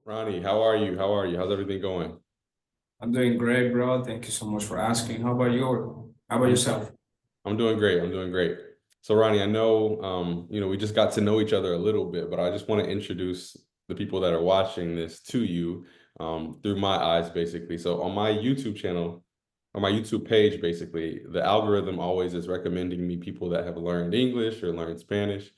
Ronnie, how are you? How are you? How's everything going? I'm doing great, bro. Thank you so much for asking. How about I'm yourself? I'm doing great. I'm doing great. So Ronnie, I know we just got to know each other a little bit, but I just want to introduce the people that are watching this to you through my eyes, basically. So on my YouTube channel, on my YouTube page, basically, the algorithm always is recommending me people that have learned English or learned Spanish.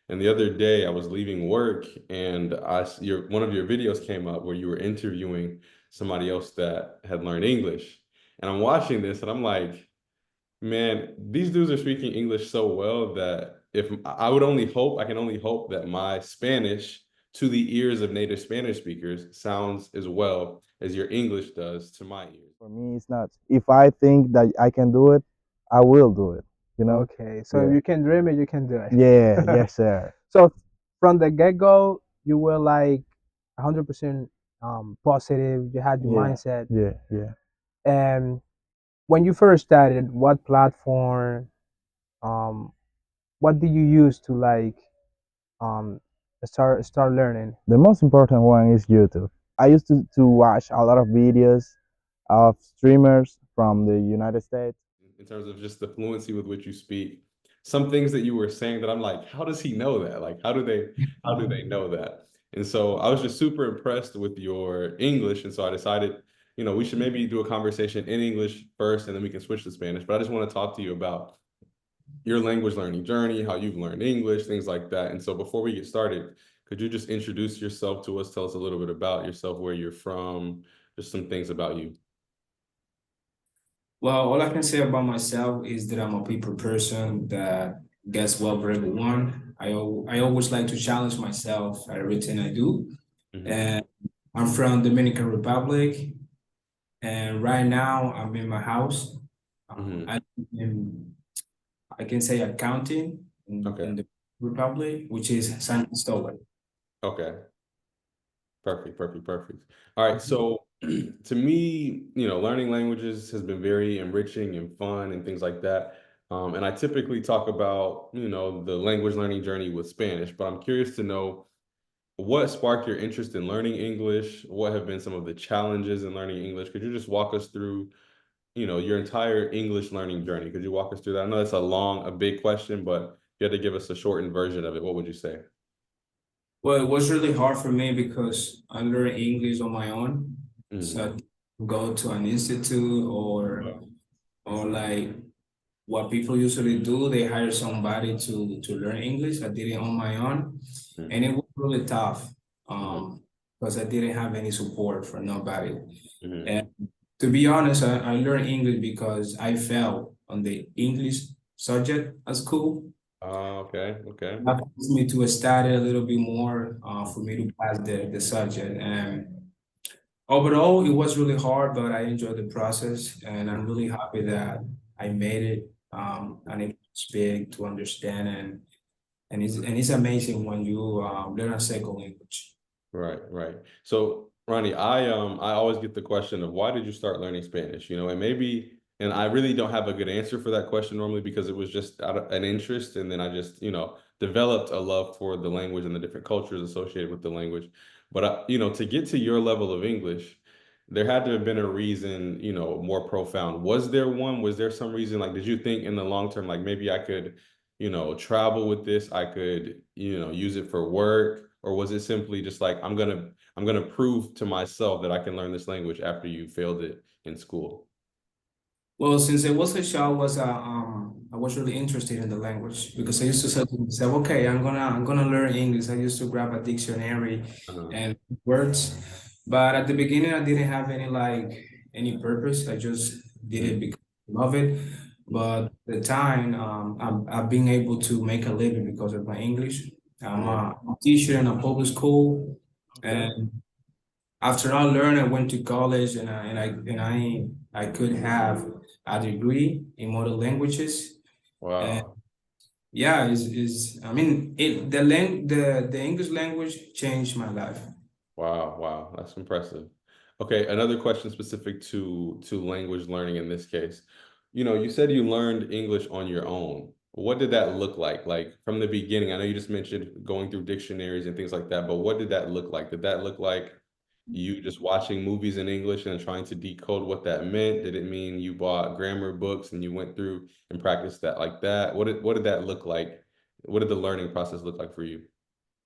And the other day I was leaving work and one of your videos came up where you were interviewing somebody else that had learned English. And I'm watching this and I'm like, man, these dudes are speaking English so well that if I would only hope, I can only hope that my Spanish to the ears of native Spanish speakers sounds as well as your English does to my ears. For me, it's not. If I think that I can do it, I will do it. You know? Okay, so if Yeah. you can dream it, you can do it. Yeah. Yes, sir. So from the get-go, you were like 100% positive. You had your Yeah. mindset. Yeah. Yeah. And when you first started, what platform, um, what did you use to like um start learning? The most important one is YouTube. I used to watch a lot of videos of streamers from the United States. In terms of just the fluency with which you speak. Some things that you were saying that I'm like, how does he know that? Like, how do they know that? And so I was just super impressed with your English. And so I decided, we should maybe do a conversation in English first, and then we can switch to Spanish. But I just want to talk to you about your language learning journey, how you've learned English, things like that. And so before we get started, could you just introduce yourself to us? Tell us a little bit about yourself, where you're from, just some things about you. Well, all I can say about myself is that I'm a people person that gets well for everyone. I always like to challenge myself at everything I do. Mhm. And I'm from Dominican Republic, and right now I'm in my house. Mhm. I can say accounting Okay. in the Republic, which is San Cristobal. Okay. Perfect, perfect, perfect. All right, so to me, learning languages has been very enriching and fun and things like that. And I typically talk about, the language learning journey with Spanish, but I'm curious to know what sparked your interest in learning English? What have been some of the challenges in learning English? Could you just walk us through, your entire English learning journey? Could you walk us through that? I know that's a big question, but if you had to give us a shortened version of it, what would you say? Well, it was really hard for me because I learned English on my own. So I Mhm. didn't go to an institute or like what people usually do, they hire somebody to learn English. I did it on my own, Mhm. and it was really tough Mhm. because I didn't have any support from nobody. Mhm. And to be honest, I learned English because I failed on the English subject at school. Okay, okay. That forced me to study a little bit more for me to pass the subject. And overall, it was really hard, but I enjoyed the process, and I'm really happy that I made it. And it speak to understand, and it's amazing when you learn a second language. Right, right. So, Ronnie, I always get the question of why did you start learning Spanish? And I really don't have a good answer for that question normally because it was just out of an interest, and then I just, developed a love for the language and the different cultures associated with the language. But to get to your level of English, there had to have been a reason, more profound. Was there one? Was there some reason? Like, did you think in the long term, like maybe I could, travel with this, I could, use it for work, or was it simply just like I'm gonna prove to myself that I can learn this language after you failed it in school? Well, since I was a child, I was really interested in the language because I used to say to myself, okay, I'm gonna learn English. I used to grab a dictionary Uh-huh. and words, but at the beginning I didn't have any purpose. I just did Mhm. it because I love it. But the time I've been able to make a living because of my English. I'm Mhm. a teacher in a public school, Okay. and after I learned, I went to college and I could have a degree in modern languages. And Wow. yeah, is I mean it the English language changed my life. Wow, wow, that's impressive. Okay, another question specific to language learning in this case. You said you learned English on your own. What did that look like? Like from the beginning, I know you just mentioned going through dictionaries and things like that, but what did that look like? Did that look like you just watching movies in English and trying to decode what that meant? Did it mean you bought grammar books and you went through and practiced that like that? What did that look like? What did the learning process look like for you?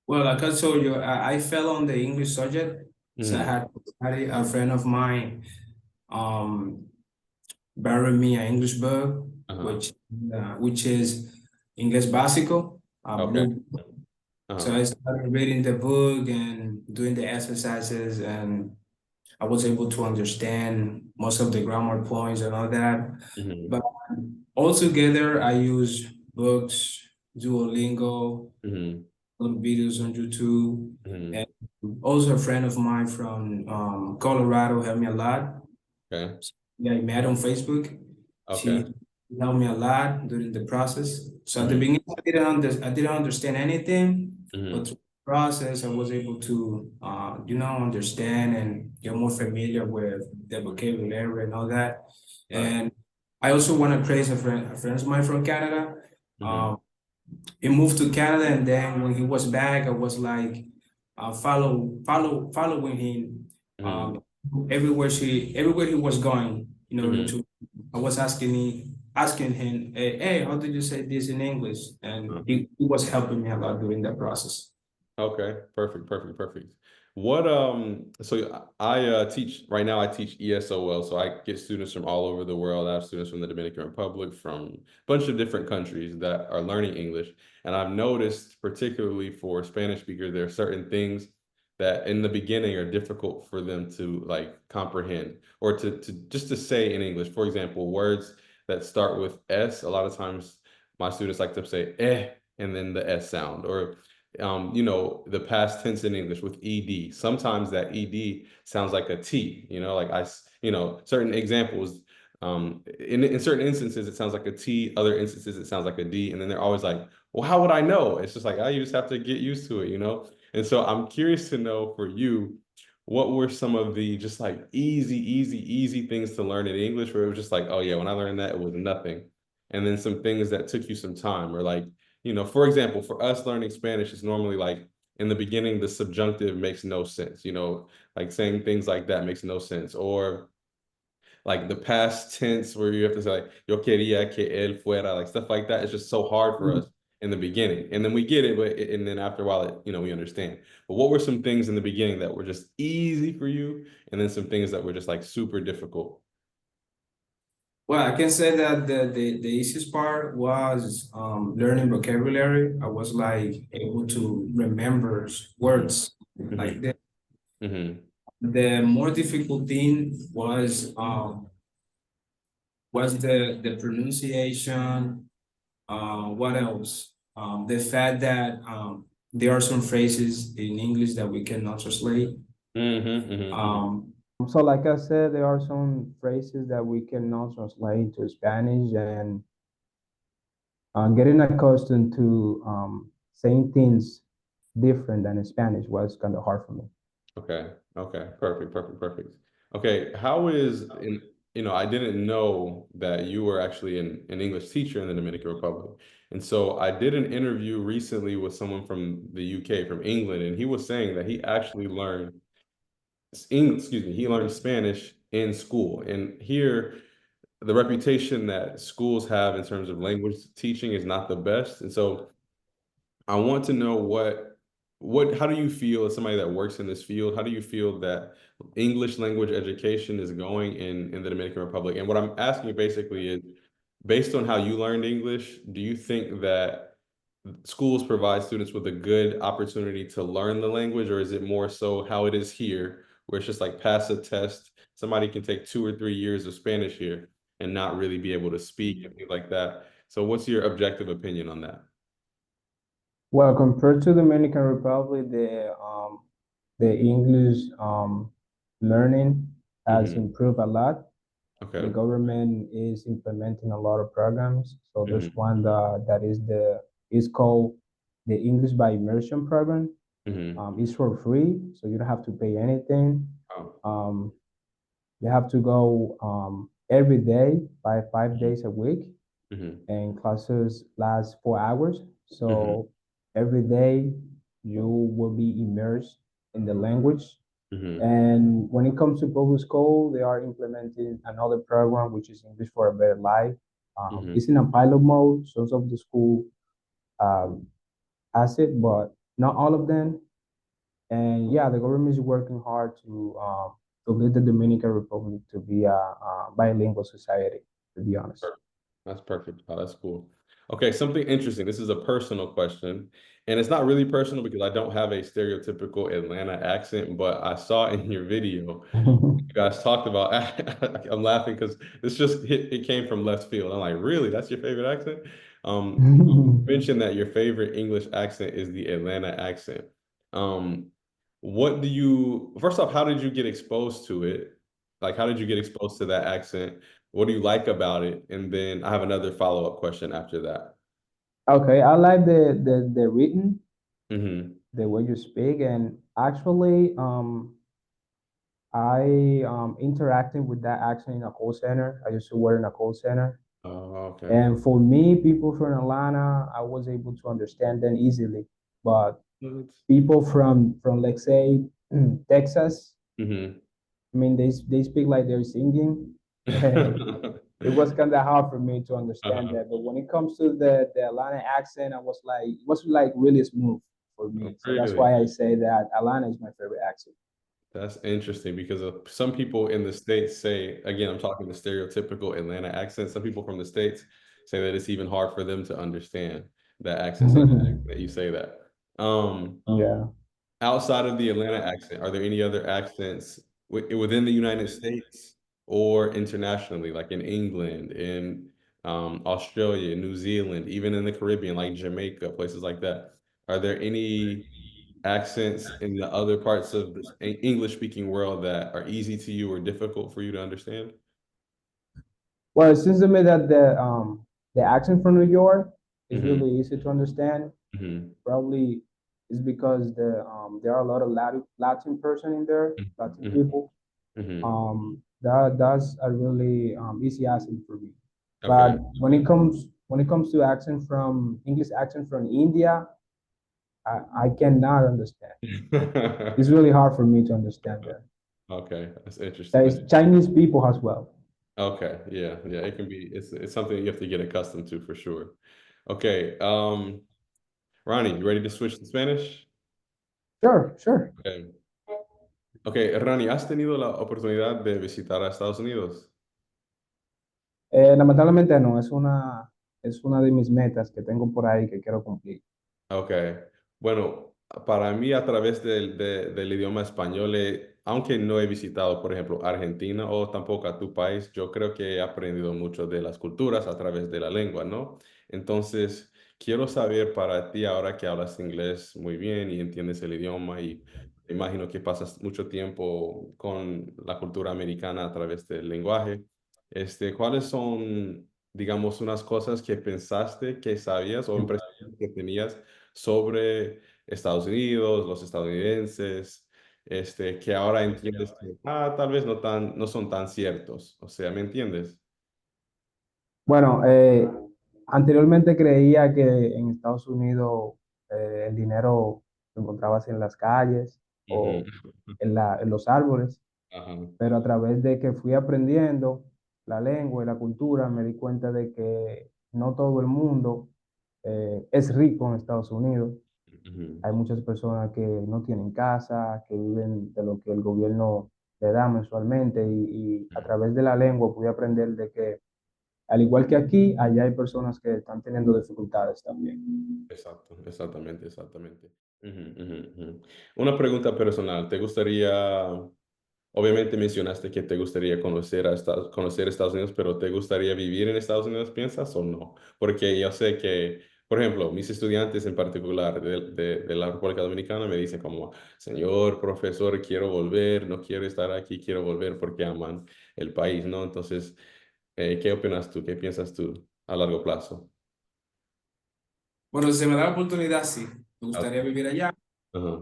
Well, like I told you, I fell on the English subject. So I Mm-hmm. had a friend of mine um borrowed me an English book, Uh-huh. which is Inglés Básico, Okay. blue. So Uh-huh. I started reading the book and doing the exercises, and I was able to understand most of the grammar points and all that. Mm-hmm. But altogether, I use books, Duolingo, Mm-hmm. little videos on YouTube, Mm-hmm. and also a friend of mine from Colorado helped me a lot. Okay. Yeah, I met on Facebook. Okay. She helped me a lot during the process. So at the Mm-hmm. beginning, I didn't understand anything, Mm-hmm. but through the process, I was able to, understand and get more familiar with the vocabulary and all that. Right. And I also want to praise a friend of mine from Canada. Mm-hmm. Um, he moved to Canada, and then when he was back, I was like, following him, Mm-hmm. um, everywhere he was going, in order Mm-hmm. to. I was asking him, hey, how did you say this in English? And he was helping me a lot during that process. Okay, perfect, perfect, perfect. What so I teach right now. I teach ESOL, so I get students from all over the world. I have students from the Dominican Republic, from a bunch of different countries that are learning English. And I've noticed, particularly for Spanish speakers, there are certain things that in the beginning are difficult for them to like comprehend or to just to say in English. For example, words that start with S, a lot of times my students like to say and then the S sound, or the past tense in English with ed. Sometimes that ed sounds like a t. Like certain examples. In certain instances, it sounds like a t. Other instances, it sounds like a d. And then they're always like, "Well, how would I know?" It's just like, you just have to get used to it. And so I'm curious to know for you, what were some of the just like easy things to learn in English where it was just like, oh yeah, when I learned that, it was nothing. And then some things that took you some time, or like, for example, for us learning Spanish, it's normally like in the beginning, the subjunctive makes no sense, like saying things like that makes no sense. Or like the past tense where you have to say like, yo quería que él fuera, like stuff like that. It's just so hard for us in the beginning. And then we get it, and then after a while, we understand. But what were some things in the beginning that were just easy for you? And then some things that were just like super difficult? Well, I can say that the easiest part was learning vocabulary. I was like able to remember Mm-hmm. words like Mm-hmm. that. Mm-hmm. The more difficult thing was the pronunciation. What else? The fact that there are some phrases in English that we cannot translate. Mm-hmm. Mm-hmm. So, like I said, there are some phrases that we cannot translate into Spanish, and getting accustomed to saying things different than in Spanish was kind of hard for me. Okay. Okay. Perfect. Perfect. Perfect. Okay. How is I didn't know that you were actually an English teacher in the Dominican Republic. And so I did an interview recently with someone from the UK, from England, and he was saying that he actually learned he learned Spanish in school. And here, the reputation that schools have in terms of language teaching is not the best. And so I want to know how do you feel as somebody that works in this field? How do you feel that English language education is going in the Dominican Republic? And what I'm asking basically is, based on how you learned English, do you think that schools provide students with a good opportunity to learn the language, or is it more so how it is here, where it's just like pass a test, somebody can take 2 or 3 years of Spanish here and not really be able to speak and things like that? So what's your objective opinion on that? Well, compared to Dominican Republic, the English learning has Hmm. improved a lot. The Okay. government is implementing a lot of programs. So there's Hmm. one that is called the English by Immersion program. Hmm. It's for free, so you don't have to pay anything. Oh. Um, you have to go every day, 5 days a week, Hmm. and classes last 4 hours. Hmm. So every day you will be immersed in the language. Mhm, And when it comes to public school, they are implementing another program, which is English for a Better Life. mhm. It's in a pilot mode. Some of the school um, has it, but not all of them. And yeah, the government is working hard to lead the Dominican Republic to be a bilingual society, to be honest. Perfect. That's perfect. Oh, that's cool. Okay, something interesting. This is a personal question, and it's not really personal because I don't have a stereotypical Atlanta accent, but I saw in your video you guys talked about. I'm laughing because this just it came from left field. I'm like, really? That's your favorite accent? You mentioned that your favorite English accent is the Atlanta accent. Um, what do you, first off, how did you get exposed to it? Like, how did you get exposed to that accent? What do you like about it? And then I have another follow-up question after that. Okay, I like the written, Mm-hmm. the way you speak, and actually, I interacted with that accent in a call center. I used to work in a call center. Oh, okay. And for me, people from Atlanta, I was able to understand them easily. But people from let's say Texas, Mm-hmm. I mean they speak like they're singing. And it was kind of hard for me to understand Uh-huh. that. But when it comes to the Atlanta accent, I was like it was like really smooth for me. So that's Really? why I say that Atlanta is my favorite accent. That's interesting because some people in the States say, again, I'm talking the stereotypical Atlanta accent. Some people from the States say that it's even hard for them to understand that accent. So that you say that. Yeah. Outside of the Atlanta accent, are there any other accents within the United States or internationally, like in England, in Australia, New Zealand, even in the Caribbean, like Jamaica, places like that? Are there any accents in the other parts of the English speaking world that are easy to you or difficult for you to understand? Well, it seems to me that the accent from New York is Hmm. really easy to understand. Hmm. Probably is because there are a lot of Latin person in there, Latin Hmm. people. Hmm. That's a really easy accent for me. But Okay. when it comes to accent from English accent from India, I cannot understand. It's really hard for me to understand that. Okay, that's interesting. There is Chinese people as well. Okay, yeah, yeah, it can be. It's something you have to get accustomed to for sure. Okay, Ronnie, you ready to switch to Spanish? Sure, sure. Okay. Okay, Ronnie, ¿has tenido la oportunidad de visitar a Estados Unidos? Lamentablemente no, es una de mis metas que tengo por ahí que quiero cumplir. Ok, bueno, para mí a través del idioma español, aunque no he visitado, por ejemplo, Argentina o tampoco a tu país, yo creo que he aprendido mucho de las culturas a través de la lengua, ¿no? Entonces, quiero saber para ti, ahora que hablas inglés muy bien y entiendes el idioma y imagino que pasas mucho tiempo con la cultura americana a través del lenguaje, ¿cuáles son, digamos, unas cosas que pensaste que sabías o impresiones que tenías sobre Estados Unidos, los estadounidenses, que ahora entiendes que tal vez no son tan ciertos? O sea, ¿me entiendes? Bueno, anteriormente creía que en Estados Unidos el dinero lo encontrabas en las calles Ujú. o en los árboles, Ajá. pero a través de que fui aprendiendo la lengua y la cultura, me di cuenta de que no todo el mundo es rico en Estados Unidos. Ujú. Hay muchas personas que no tienen casa, que viven de lo que el gobierno le da mensualmente y a través de la lengua pude aprender de que al igual que aquí, allá hay personas que están teniendo dificultades también. Exacto, exactamente, exactamente. Ujú, ujú, ujú. Una pregunta personal, ¿te gustaría, obviamente mencionaste que te gustaría conocer Estados Unidos, pero ¿te gustaría vivir en Estados Unidos, piensas o no? Porque yo sé que, por ejemplo, mis estudiantes en particular de la República Dominicana me dicen como, señor profesor, quiero volver, no quiero estar aquí, quiero volver porque aman el país, ¿no? Entonces, ¿qué opinas tú? ¿Qué piensas tú a largo plazo? Bueno, si se me da la oportunidad, sí, me Ah, gustaría vivir allá, ajá.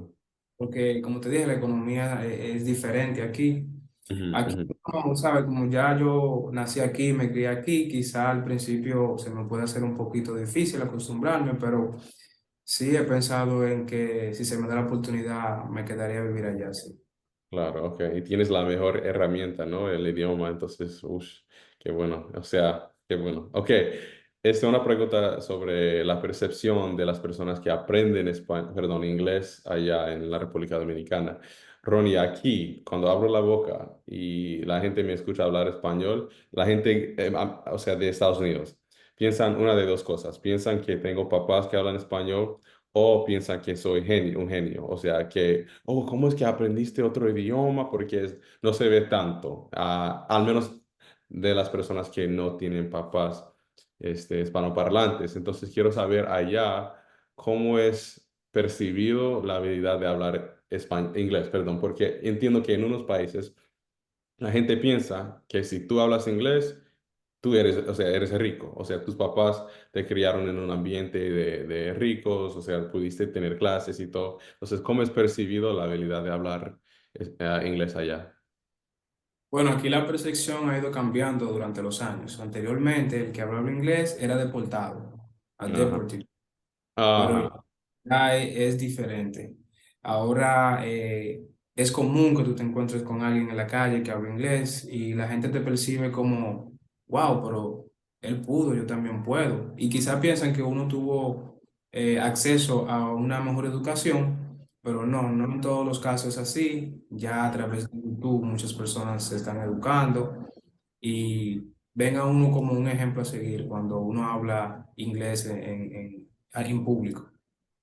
porque como te dije, la economía es diferente aquí. Ujú, Aquí, ujú. como sabes, como ya yo nací aquí, me crié aquí, quizá al principio se me puede hacer un poquito difícil acostumbrarme, pero sí he pensado en que si se me da la oportunidad, me quedaría a vivir allá, sí. Claro, ok. Y tienes la mejor herramienta, ¿no? El idioma, entonces, uff, qué bueno. O sea, qué bueno. Ok, esta es una pregunta sobre la percepción de las personas que aprenden español, perdón, inglés allá en la República Dominicana. Ronnie, aquí, cuando abro la boca y la gente me escucha hablar español, la gente, o sea, de Estados Unidos, piensan una de dos cosas. Piensan que tengo papás que hablan español o piensan que soy genio, un genio. O sea, que oh, ¿cómo es que aprendiste otro idioma? Porque no se ve tanto, al menos de las personas que no tienen papás hispanoparlantes. Entonces, quiero saber allá cómo es percibido la habilidad de hablar inglés, perdón, porque entiendo que en unos países la gente piensa que si tú hablas inglés, tú eres, o sea, eres rico, o sea, tus papás te criaron en un ambiente de ricos, o sea, pudiste tener clases y todo. Entonces, ¿cómo es percibido la habilidad de hablar inglés allá? Bueno, aquí la percepción ha ido cambiando durante los años. Anteriormente, el que hablaba inglés era deportado a Ajá. deportivo, pero Ajá. ya es diferente. Ahora es común que tú te encuentres con alguien en la calle que habla inglés y la gente te percibe como, wow, pero él pudo, yo también puedo. Y quizás piensan que uno tuvo acceso a una mejor educación, pero no, no en todos los casos es así. Ya a través de YouTube muchas personas se están educando y ven a uno como un ejemplo a seguir cuando uno habla inglés en público.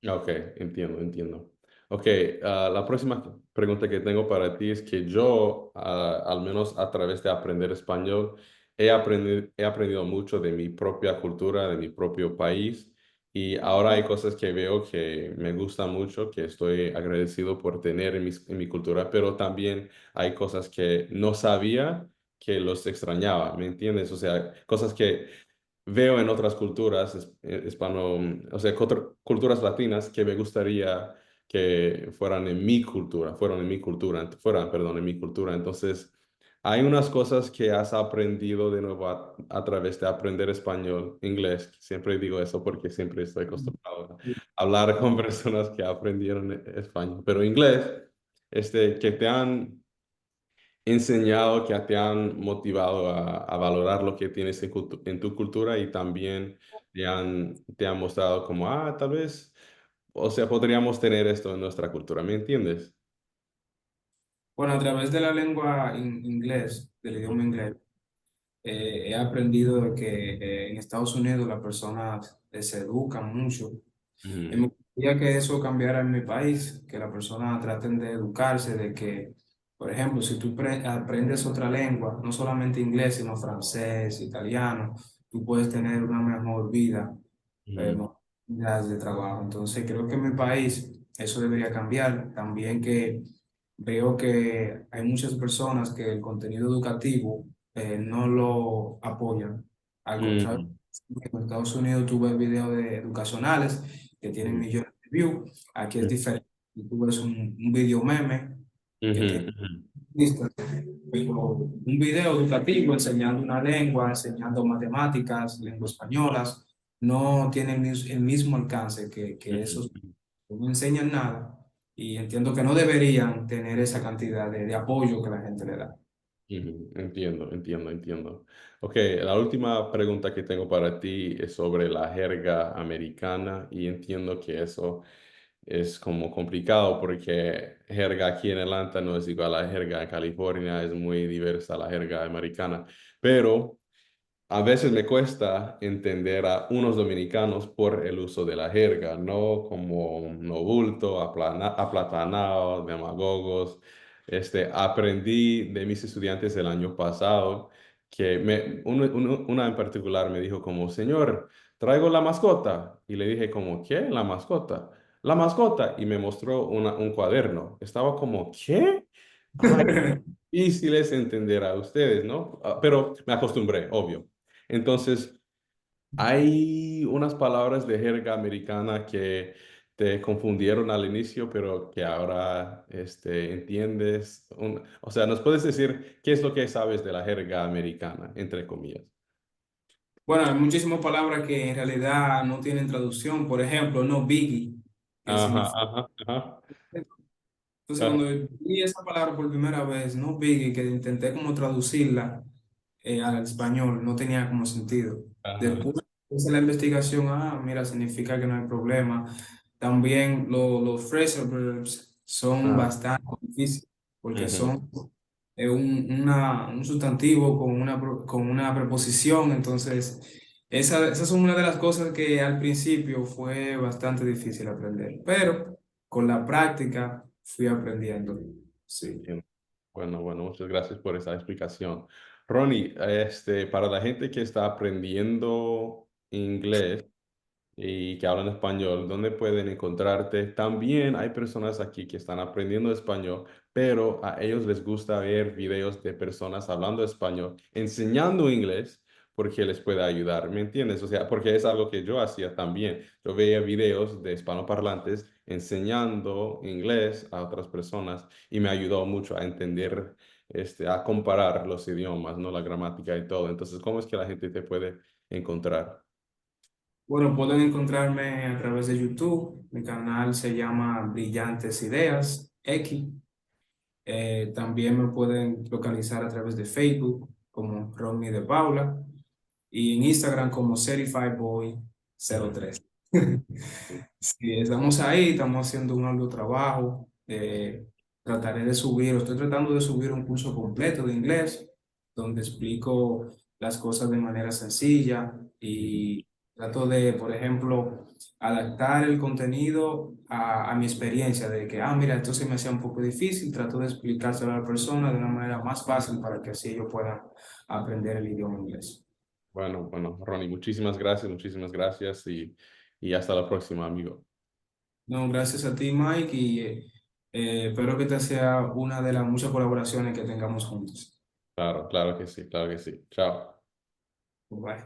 Ok, entiendo, entiendo. Ok, la próxima pregunta que tengo para ti es que yo, al menos a través de aprender español, he aprendido mucho de mi propia cultura, de mi propio país, y ahora hay cosas que veo que me gustan mucho, que estoy agradecido por tener en mi cultura, pero también hay cosas que no sabía que los extrañaba, ¿me entiendes? O sea, cosas que veo en otras culturas, o sea, culturas latinas que me gustaría que fueran en mi cultura, fueran, perdón, en mi cultura. Entonces, hay unas cosas que has aprendido de nuevo a través de aprender español, inglés. Siempre digo eso porque siempre estoy acostumbrado a hablar con personas que aprendieron español, pero inglés, que te han enseñado, que te han motivado a valorar lo que tienes en tu cultura y también te han mostrado como, tal vez, o sea, podríamos tener esto en nuestra cultura, ¿me entiendes? Bueno, a través de la lengua inglés, del idioma inglés, he aprendido de que en Estados Unidos las personas se educan mucho. Y me Ujú, gustaría que eso cambiara en mi país, que las personas traten de educarse, de que, por ejemplo, si tú aprendes otra lengua, no solamente inglés, sino francés, italiano, tú puedes tener una mejor vida, ujú, mejores oportunidades de trabajo. Entonces, creo que en mi país eso debería cambiar. También que veo que hay muchas personas que el contenido educativo no lo apoyan. Al contrario, ujú, en Estados Unidos tú ves videos educacionales que tienen ujú, millones de views. Aquí es diferente. Tú ves un video meme que ujú, tiene ujú, vistas, pero un video educativo enseñando una lengua, enseñando matemáticas, lenguas españolas, no tiene el mismo alcance que ujú, esos, no enseñan nada y entiendo que no deberían tener esa cantidad de apoyo que la gente le da. ujú. Entiendo, entiendo, entiendo. Ok, la última pregunta que tengo para ti es sobre la jerga americana y entiendo que eso es como complicado porque jerga aquí en Atlanta no es igual a la jerga en California, es muy diversa la jerga americana, pero a veces me cuesta entender a unos dominicanos por el uso de la jerga, no como no bulto, aplatanado, demagogos. Aprendí de mis estudiantes el año pasado que una en particular me dijo como, señor, traigo la mascota. Y le dije como, ¿qué? La mascota. La mascota. Y me mostró un cuaderno. Estaba como, ¿qué? Difícil es entender a ustedes, ¿no? Pero me acostumbré, obvio. Entonces, hay unas palabras de jerga americana que te confundieron al inicio, pero que ahora entiendes. O sea, ¿nos puedes decir qué es lo que sabes de la jerga americana, entre comillas? Bueno, hay muchísimas palabras que en realidad no tienen traducción. Por ejemplo, no biggie, que Ajá, significa ajá, ajá. Entonces, Ah, cuando vi esa palabra por primera vez, no vi que intenté como traducirla al español, no tenía como sentido. ajá, Después hice la investigación, mira, significa que no hay problema. También los phrasal verbs son ah, bastante difíciles porque ujú. son un sustantivo con una preposición. Entonces, esas son una de las cosas que al principio fue bastante difícil aprender, pero con la práctica fui aprendiendo. Sí. Entiendo. Bueno, bueno, muchas gracias por esa explicación. Ronnie, para la gente que está aprendiendo inglés, y que hablan español, ¿dónde pueden encontrarte? También hay personas aquí que están aprendiendo español, pero a ellos les gusta ver videos de personas hablando español, enseñando inglés, porque les puede ayudar, ¿me entiendes? O sea, porque es algo que yo hacía también. Yo veía videos de hispanoparlantes enseñando inglés a otras personas y me ayudó mucho a entender, a comparar los idiomas, ¿no? La gramática y todo. Entonces, ¿cómo es que la gente te puede encontrar? Bueno, pueden encontrarme a través de YouTube. Mi canal se llama Brillantes Ideas X. También me pueden localizar a través de Facebook como Ronny De Paula y en Instagram como Certified Boy Ujú. 03. Sí, estamos ahí, estamos haciendo un arduo trabajo. Trataré de subir, estoy tratando de subir un curso completo de inglés donde explico las cosas de manera sencilla y trato de, por ejemplo, adaptar el contenido a mi experiencia de que, mira, esto se me hacía un poco difícil, trato de explicárselo a la persona de una manera más fácil para que así ellos puedan aprender el idioma inglés. Bueno, bueno, Ronnie, muchísimas gracias y hasta la próxima, amigo. No, gracias a ti, Mike, y espero que esta sea una de las muchas colaboraciones que tengamos juntos. Claro, claro que sí, claro que sí. Chao. Bye.